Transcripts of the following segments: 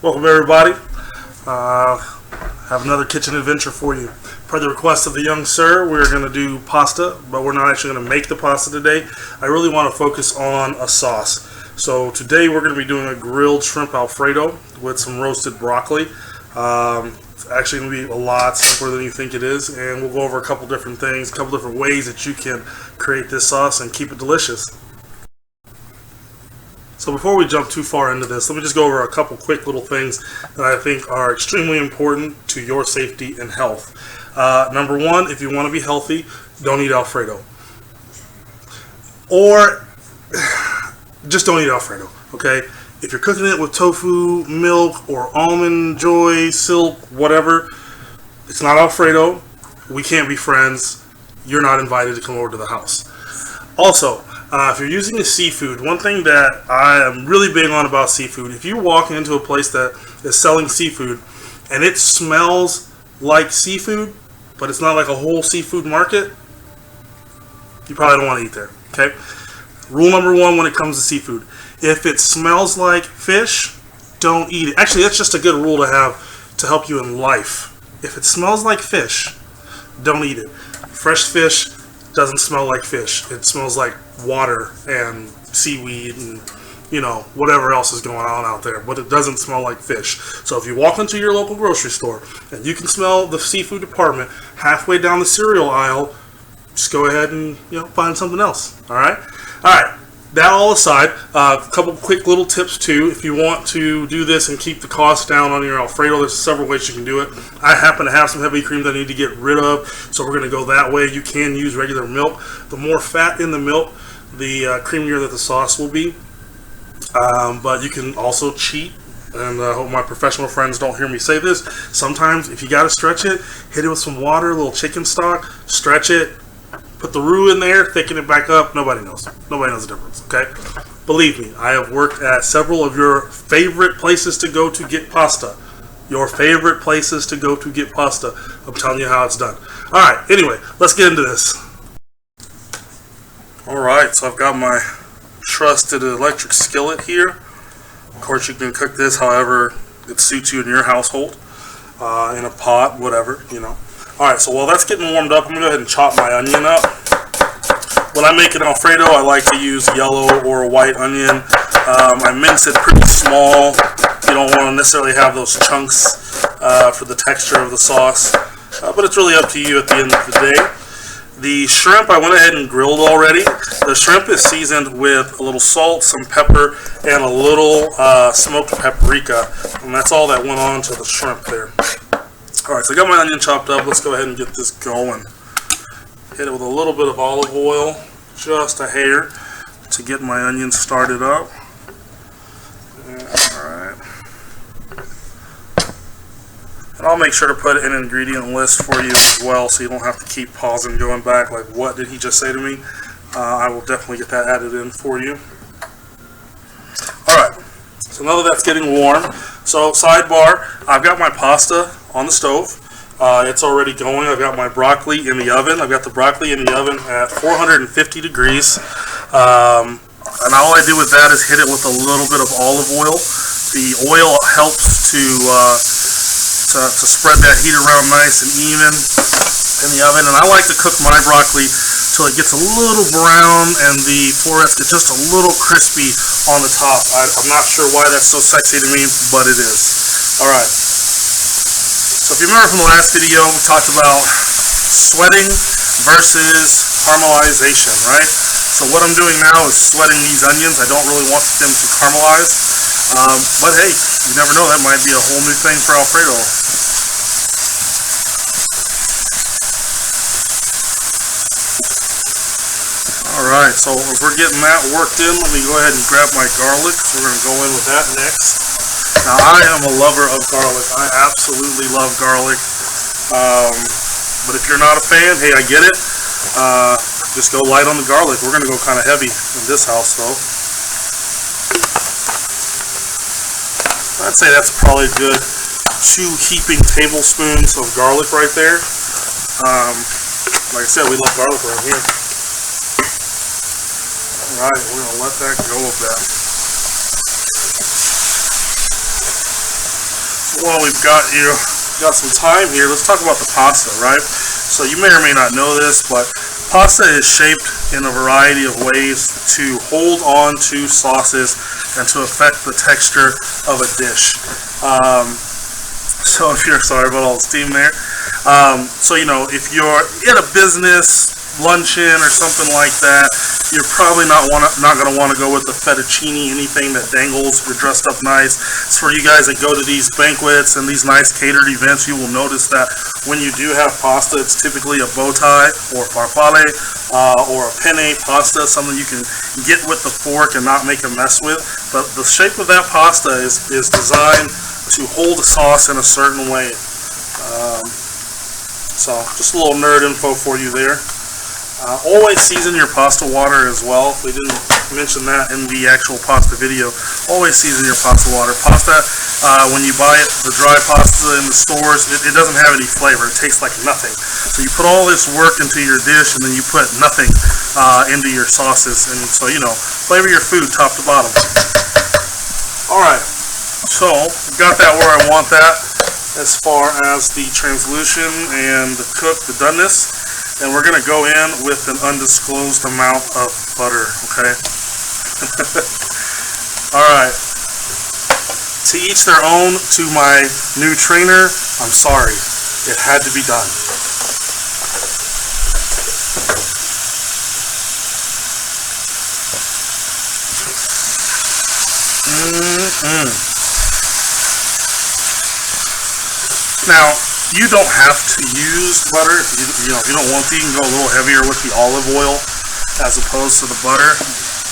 Welcome everybody. Have another kitchen adventure for you. Per the request of the young sir, we're going to do pasta, but we're not actually going to make the pasta today. I really want to focus on a sauce. So today we're going to be doing a grilled shrimp Alfredo with some roasted broccoli. It's actually going to be a lot simpler than you think it is, and we'll go over a couple different things, a couple different ways that you can create this sauce and keep it delicious. So before we jump too far into this, let me just go over a couple quick little things that I think are extremely important to your safety and health. Number one, if you want to be healthy, don't eat Alfredo. Or just don't eat Alfredo, okay? If you're cooking it with tofu, milk, or almond joy, silk, whatever, it's not Alfredo. We can't be friends. You're not invited to come over to the house. Also, if you're using a seafood, one thing that I am really big on about seafood, if you walk into a place that is selling seafood and it smells like seafood, but it's not like a whole seafood market, you probably don't want to eat there, okay? Rule number one when it comes to seafood, if it smells like fish, don't eat it. Actually, that's just a good rule to have to help you in life. If it smells like fish, don't eat it. Fresh fish doesn't smell like fish. It smells like water and seaweed and, you know, whatever else is going on out there, but it doesn't smell like fish. So if you walk into your local grocery store and you can smell the seafood department halfway down the cereal aisle, just go ahead and, find something else. All right. That all aside, a couple quick little tips too. If you want to do this and keep the cost down on your Alfredo, there's several ways you can do it. I happen to have some heavy cream that I need to get rid of, so we're going to go that way. You can use regular milk. The more fat in the milk, the creamier that the sauce will be. But you can also cheat, and I hope my professional friends don't hear me say this. Sometimes if you got to stretch it, hit it with some water, a little chicken stock, stretch it. Put the roux in there, thicken it back up. Nobody knows. Nobody knows the difference, okay? Believe me, I have worked at several of your favorite places to go to get pasta. Your favorite places to go to get pasta. I'm telling you how it's done. All right, anyway, let's get into this. All right, so I've got my trusted electric skillet here. Of course, you can cook this however it suits you in your household. In a pot, whatever, Alright, so while that's getting warmed up, I'm going to go ahead and chop my onion up. When I make an Alfredo, I like to use yellow or white onion. I mince it pretty small. You don't want to necessarily have those chunks for the texture of the sauce. But it's really up to you at the end of the day. The shrimp, I went ahead and grilled already. The shrimp is seasoned with a little salt, some pepper, and a little smoked paprika. And that's all that went on to the shrimp there. Alright, so I got my onion chopped up. Let's go ahead and get this going. Hit it with a little bit of olive oil, just a hair, to get my onions started up. Alright. And I'll make sure to put an ingredient list for you as well, so you don't have to keep pausing, going back, like, what did he just say to me? I will definitely get that added in for you. Alright, so now that that's getting warm, so sidebar, I've got my pasta on the stove. It's already going. I've got my broccoli in the oven. I've got the broccoli in the oven at 450 degrees. And all I do with that is hit it with a little bit of olive oil. The oil helps to spread that heat around nice and even in the oven. And I like to cook my broccoli till it gets a little brown and the florets get just a little crispy on the top. I'm not sure why that's so sexy to me, but it is. Alright. So if you remember from the last video, we talked about sweating versus caramelization, right? So what I'm doing now is sweating these onions. I don't really want them to caramelize. But hey, you never know, that might be a whole new thing for Alfredo. Alright, so if we're getting that worked in, let me go ahead and grab my garlic. We're going to go in with that next. Now, I am a lover of garlic. I absolutely love garlic. But if you're not a fan, hey, I get it. Just go light on the garlic. We're going to go kind of heavy in this house, though. I'd say that's probably a good 2 heaping tablespoons of garlic right there. Like I said, we love garlic around here. Alright, we're going to let that go of that. while we've got some time here, let's talk about the pasta, right? So you may or may not know this, but pasta is shaped in a variety of ways to hold on to sauces and to affect the texture of a dish. So if you're sorry about all the steam there. So if you're in a business luncheon or something like that, you're probably not going to want to go with the fettuccine, anything that dangles. You're dressed up nice. So for you guys that go to these banquets and these nice catered events, you will notice that when you do have pasta, it's typically a bow tie or farfalle or a penne pasta, something you can get with the fork and not make a mess with. But the shape of that pasta is designed to hold the sauce in a certain way. So just a little nerd info for you there. Always season your pasta water as well. We didn't mention that in the actual pasta video. Always season your pasta water. Pasta, when you buy it, the dry pasta in the stores, it doesn't have any flavor. It tastes like nothing. So you put all this work into your dish and then you put nothing into your sauces. And so, flavor your food top to bottom. Alright, so got that where I want that as far as the translution and the cook, the doneness. And we're going to go in with an undisclosed amount of butter, okay? Alright. To each their own. To my new trainer, I'm sorry. It had to be done. Now, you don't have to use butter. If you don't want to, you can go a little heavier with the olive oil as opposed to the butter.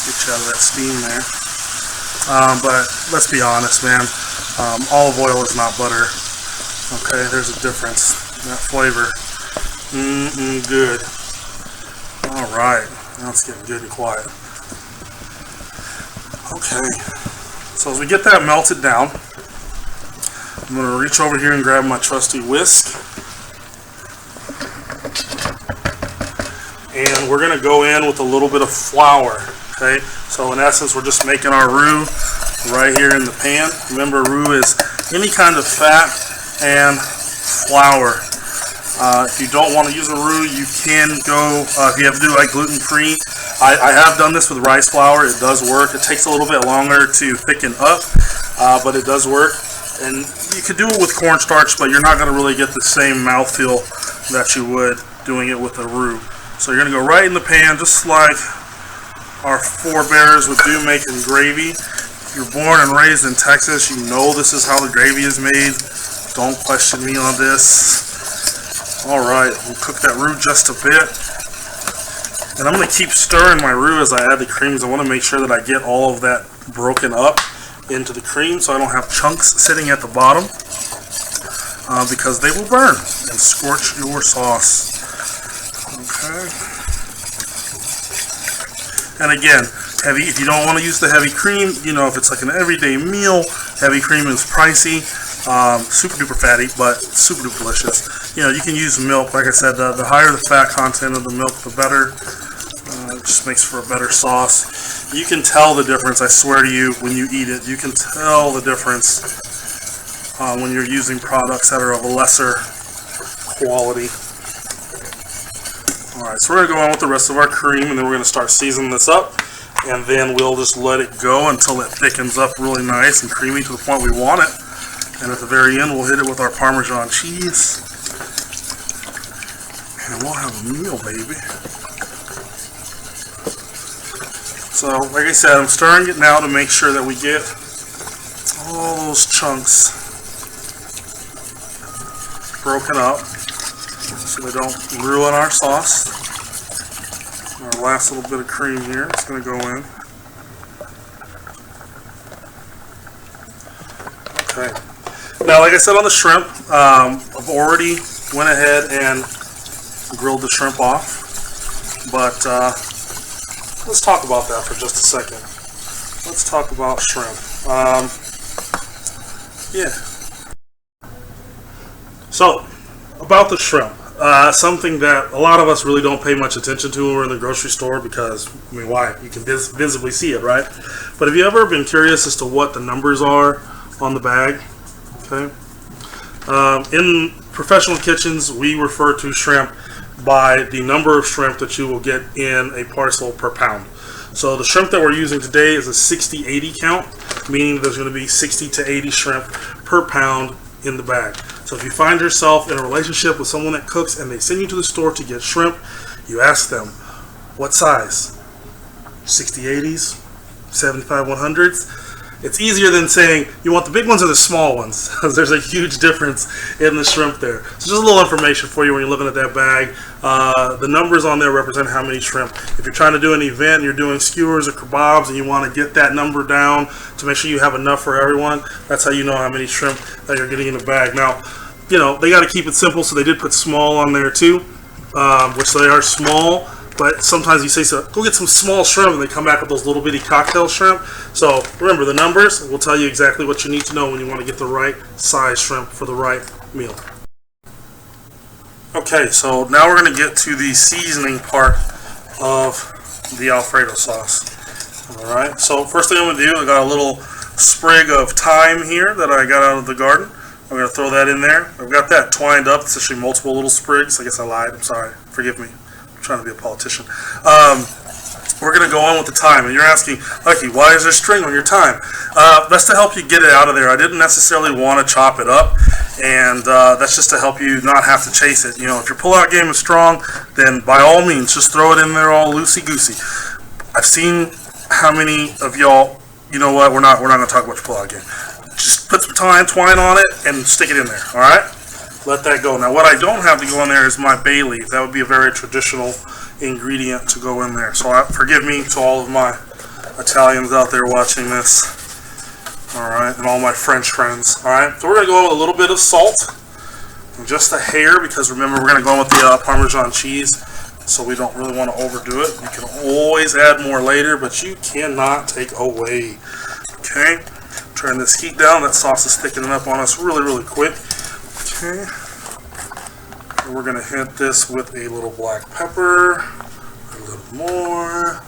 Get you out of that steam there. But let's be honest, man. Olive oil is not butter. Okay, there's a difference. That flavor. Good. Alright. Now it's getting good and quiet. Okay. So as we get that melted down, I'm going to reach over here and grab my trusty whisk. And we're going to go in with a little bit of flour. Okay, so in essence, we're just making our roux right here in the pan. Remember, roux is any kind of fat and flour. If you don't want to use a roux, you can go, if you have to do like gluten-free. I have done this with rice flour. It does work. It takes a little bit longer to thicken up, but it does work. And you could do it with cornstarch, but you're not going to really get the same mouthfeel that you would doing it with a roux. So you're going to go right in the pan, just like our forebears would do making gravy. If you're born and raised in Texas, you know this is how the gravy is made. Don't question me on this. Alright, we'll cook that roux just a bit. And I'm going to keep stirring my roux as I add the creams. I want to make sure that I get all of that broken up into the cream so I don't have chunks sitting at the bottom because they will burn and scorch your sauce. Okay. And again, heavy, if you don't want to use the heavy cream, if it's like an everyday meal, heavy cream is pricey, super duper fatty, but super duper delicious. You can use milk. Like I said, the higher the fat content of the milk, the better. It just makes for a better sauce. You can tell the difference, I swear to you, when you eat it. You can tell the difference when you're using products that are of a lesser quality. Alright, so we're going to go on with the rest of our cream, and then we're going to start seasoning this up. And then we'll just let it go until it thickens up really nice and creamy to the point we want it. And at the very end, we'll hit it with our Parmesan cheese. And we'll have a meal, baby. So, like I said, I'm stirring it now to make sure that we get all those chunks broken up so they don't ruin our sauce. Our last little bit of cream here is going to go in. Okay. Now, like I said on the shrimp, I've already went ahead and grilled the shrimp off, but let's talk about that for just a second. Let's talk about shrimp. Yeah. So, about the shrimp. Something that a lot of us really don't pay much attention to when we're in the grocery store because, why? You can visibly see it, right? But have you ever been curious as to what the numbers are on the bag? Okay. In professional kitchens, we refer to shrimp by the number of shrimp that you will get in a parcel per pound. So the shrimp that we're using today is a 60-80 count, meaning there's going to be 60 to 80 shrimp per pound in the bag. So if you find yourself in a relationship with someone that cooks and they send you to the store to get shrimp, you ask them, what size? 60-80s? 75-100s? It's easier than saying you want the big ones or the small ones. There's a huge difference in the shrimp there. So just a little information for you when you're looking at that bag. The numbers on there represent how many shrimp. If you're trying to do an event and you're doing skewers or kebabs and you want to get that number down to make sure you have enough for everyone, that's how you know how many shrimp that you're getting in the bag. Now, you know, they got to keep it simple, so they did put small on there too, which they are small. But sometimes you say, so go get some small shrimp, and they come back with those little bitty cocktail shrimp. So remember, the numbers will tell you exactly what you need to know when you want to get the right size shrimp for the right meal. Okay, so now we're going to get to the seasoning part of the Alfredo sauce. Alright, so first thing I'm going to do, I got a little sprig of thyme here that I got out of the garden. I'm going to throw that in there. I've got that twined up. It's actually multiple little sprigs. I guess I lied. I'm sorry. Forgive me. Trying to be a politician. We're going to go on with the thyme, and you're asking, Lucky, why is there string on your thyme? That's to help you get it out of there. I didn't necessarily want to chop it up, and that's just to help you not have to chase it. You know, if your pull-out game is strong, then by all means, just throw it in there all loosey-goosey. I've seen how many of y'all, you know what, we're not going to talk about your pull-out game. Just put some twine on it and stick it in there, all right? Let that go. Now, what I don't have to go in there is my bay leaf. That would be a very traditional ingredient to go in there. So forgive me to all of my Italians out there watching this. All right, and all my French friends. All right, so we're going to go with a little bit of salt, just a hair, because remember we're going to go in with the Parmesan cheese, so we don't really want to overdo it. You can always add more later, but you cannot take away. Okay, turn this heat down. That sauce is thickening up on us really, really quick. Okay, and we're going to hit this with a little black pepper, a little more.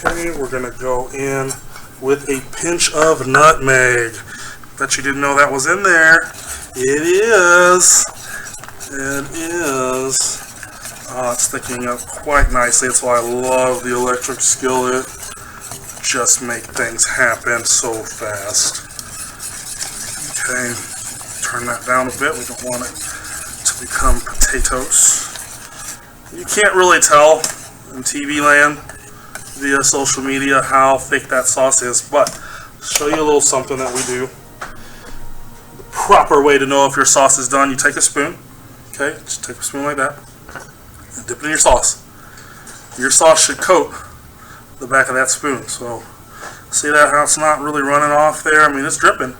Okay, we're going to go in with a pinch of nutmeg. Bet you didn't know that was in there. It is. It is. Oh, it's thickening up quite nicely. That's why I love the electric skillet. Just make things happen so fast. Okay, turn that down a bit. We don't want it to become potatoes. You can't really tell in TV land via social media how thick that sauce is, but I'll show you a little something that we do. The proper way to know if your sauce is done, you take a spoon, okay, just take a spoon like that, and dip it in your sauce. Your sauce should coat the back of that spoon. So see that how it's not really running off there? I mean, it's dripping,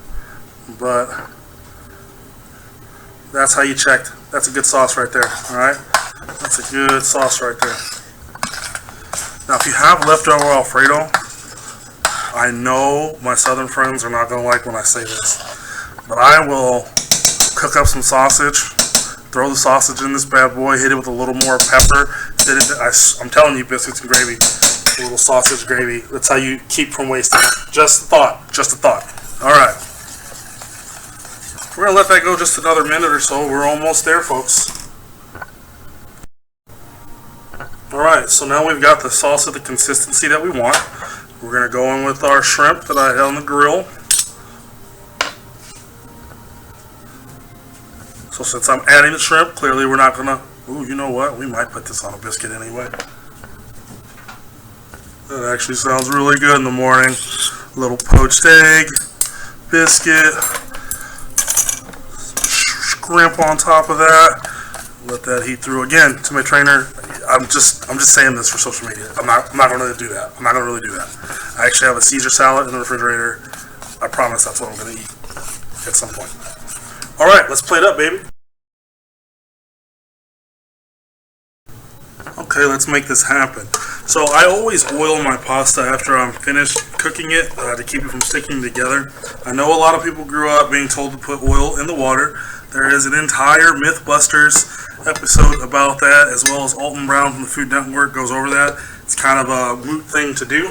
but that's how you check. That's a good sauce right there, alright? That's a good sauce right there. Now, if you have leftover Alfredo, I know my southern friends are not going to like when I say this, but I will cook up some sausage, throw the sausage in this bad boy, hit it with a little more pepper. I'm telling you, biscuits and gravy, a little sausage gravy. That's how you keep from wasting it. Just a thought. Just a thought. All right. We're going to let that go just another minute or so. We're almost there, folks. Alright, so now we've got the sauce of the consistency that we want. We're going to go in with our shrimp that I had on the grill. So since I'm adding the shrimp, clearly we're not going to... Ooh, you know what? We might put this on a biscuit anyway. That actually sounds really good in the morning. A little poached egg, biscuit, shrimp on top of that. Let that heat through. Again, to my trainer, I'm just saying this for social media. I'm not going to do that. I'm not going to really do that. I actually have a Caesar salad in the refrigerator. I promise that's what I'm going to eat at some point. All right, let's plate up, baby. Okay, let's make this happen. So I always oil my pasta after I'm finished cooking it to keep it from sticking together. I know a lot of people grew up being told to put oil in the water. There is an entire Mythbusters episode about that, as well as Alton Brown from the Food Network goes over that. It's kind of a moot thing to do.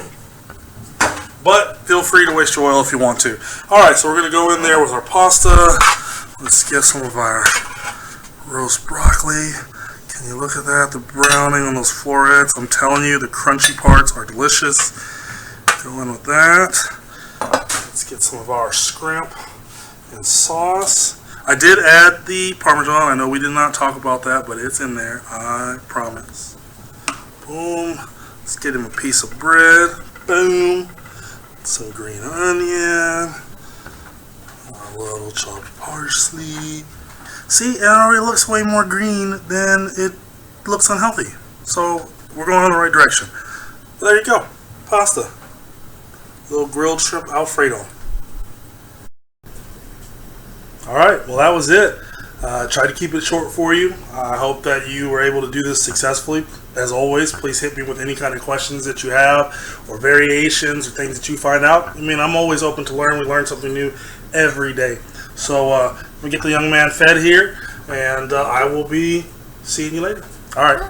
but feel free to waste your oil if you want to. Alright, so we're going to go in there with our pasta. Let's get some of our roast broccoli. Can you look at that? The browning on those florets. I'm telling you, the crunchy parts are delicious. Go in with that. Let's get some of our scrimp and sauce. I did add the Parmesan. I know we did not talk about that, but it's in there. I promise. Boom. Let's get him a piece of bread. Boom. Some green onion. A little chopped parsley. See, it already looks way more green than it looks unhealthy. So we're going in the right direction. There you go. Pasta. Little grilled shrimp Alfredo. Alright, well that was it. Tried to keep it short for you. I hope that you were able to do this successfully. As always, please hit me with any kind of questions that you have, or variations, or things that you find out. I mean, I'm always open to learn. We learn something new every day. So, we get the young man fed here, and I will be seeing you later. Alright.